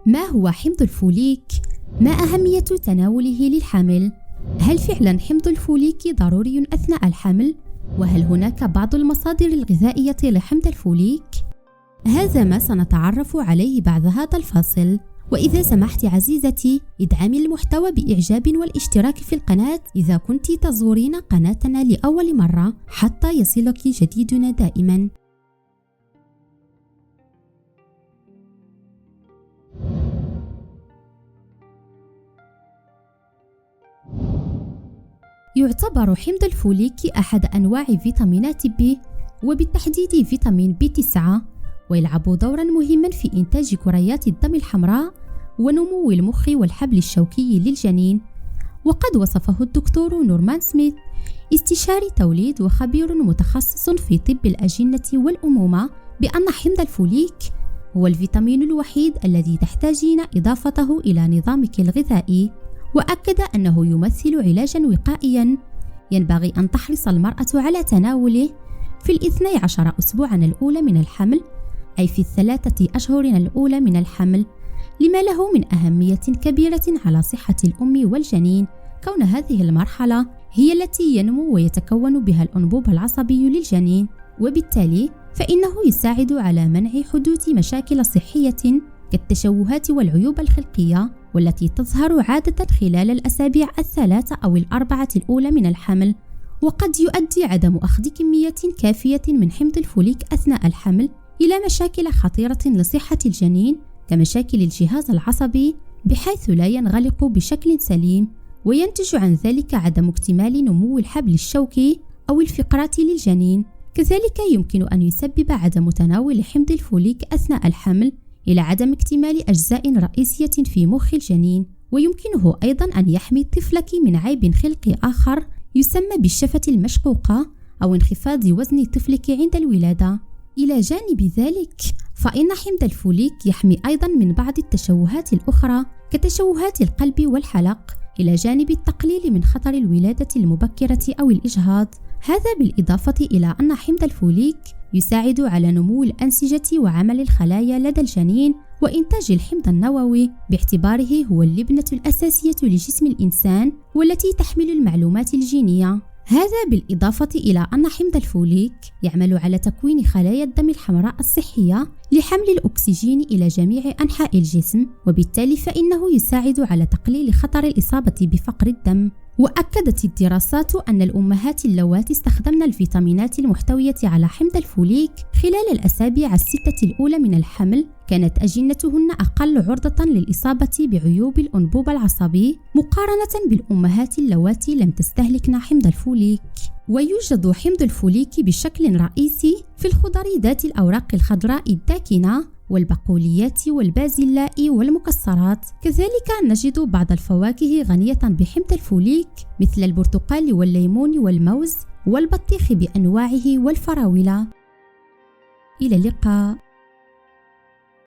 ما هو حمض الفوليك؟ ما أهمية تناوله للحمل؟ هل فعلا حمض الفوليك ضروري أثناء الحمل؟ وهل هناك بعض المصادر الغذائية لحمض الفوليك؟ هذا ما سنتعرف عليه بعد هذا الفاصل. وإذا سمحت عزيزتي ادعمي المحتوى بإعجاب والاشتراك في القناة إذا كنت تزورين قناتنا لأول مرة حتى يصلك جديدنا دائما. يعتبر حمض الفوليك أحد أنواع فيتامينات B، وبالتحديد فيتامين B9، ويلعب دورا مهما في إنتاج كريات الدم الحمراء ونمو المخ والحبل الشوكي للجنين. وقد وصفه الدكتور نورمان سميث، استشاري توليد وخبير متخصص في طب الأجنة والأمومة، بأن حمض الفوليك هو الفيتامين الوحيد الذي تحتاجين إضافته إلى نظامك الغذائي. وأكد أنه يمثل علاجا وقائيا ينبغي أن تحرص المرأة على تناوله في 12 أسبوعا الأولى من الحمل، أي في 3 أشهر الأولى من الحمل، لما له من أهمية كبيرة على صحة الأم والجنين، كون هذه المرحلة هي التي ينمو ويتكون بها الأنبوب العصبي للجنين، وبالتالي فإنه يساعد على منع حدوث مشاكل صحية كالتشوهات والعيوب الخلقية، والتي تظهر عادة خلال الأسابيع 3 أو 4 الأولى من الحمل. وقد يؤدي عدم أخذ كمية كافية من حمض الفوليك أثناء الحمل إلى مشاكل خطيرة لصحة الجنين كمشاكل الجهاز العصبي، بحيث لا ينغلق بشكل سليم، وينتج عن ذلك عدم اكتمال نمو الحبل الشوكي أو الفقرات للجنين. كذلك يمكن أن يسبب عدم تناول حمض الفوليك أثناء الحمل إلى عدم اكتمال أجزاء رئيسية في مخ الجنين، ويمكنه أيضا أن يحمي طفلك من عيب خلقي آخر يسمى بالشفة المشقوقة أو انخفاض وزن طفلك عند الولادة. إلى جانب ذلك فإن حمض الفوليك يحمي أيضا من بعض التشوهات الأخرى كتشوهات القلب والحلق، إلى جانب التقليل من خطر الولادة المبكرة أو الإجهاض. هذا بالإضافة إلى أن حمض الفوليك يساعد على نمو الأنسجة وعمل الخلايا لدى الجنين وإنتاج الحمض النووي، باعتباره هو اللبنة الأساسية لجسم الإنسان والتي تحمل المعلومات الجينية. هذا بالإضافة إلى أن حمض الفوليك يعمل على تكوين خلايا الدم الحمراء الصحية لحمل الأكسجين إلى جميع أنحاء الجسم، وبالتالي فإنه يساعد على تقليل خطر الإصابة بفقر الدم. وأكدت الدراسات أن الأمهات اللواتي استخدمن الفيتامينات المحتوية على حمض الفوليك خلال الأسابيع 6 الأولى من الحمل كانت أجنتهن أقل عرضة للإصابة بعيوب الأنبوب العصبي مقارنة بالأمهات اللواتي لم تستهلكن حمض الفوليك. ويوجد حمض الفوليك بشكل رئيسي في الخضر ذات الأوراق الخضراء الداكنة والبقوليات والبازلاء والمكسرات. كذلك نجد بعض الفواكه غنية بحمض الفوليك مثل البرتقال والليمون والموز والبطيخ بأنواعه والفراولة. إلى اللقاء.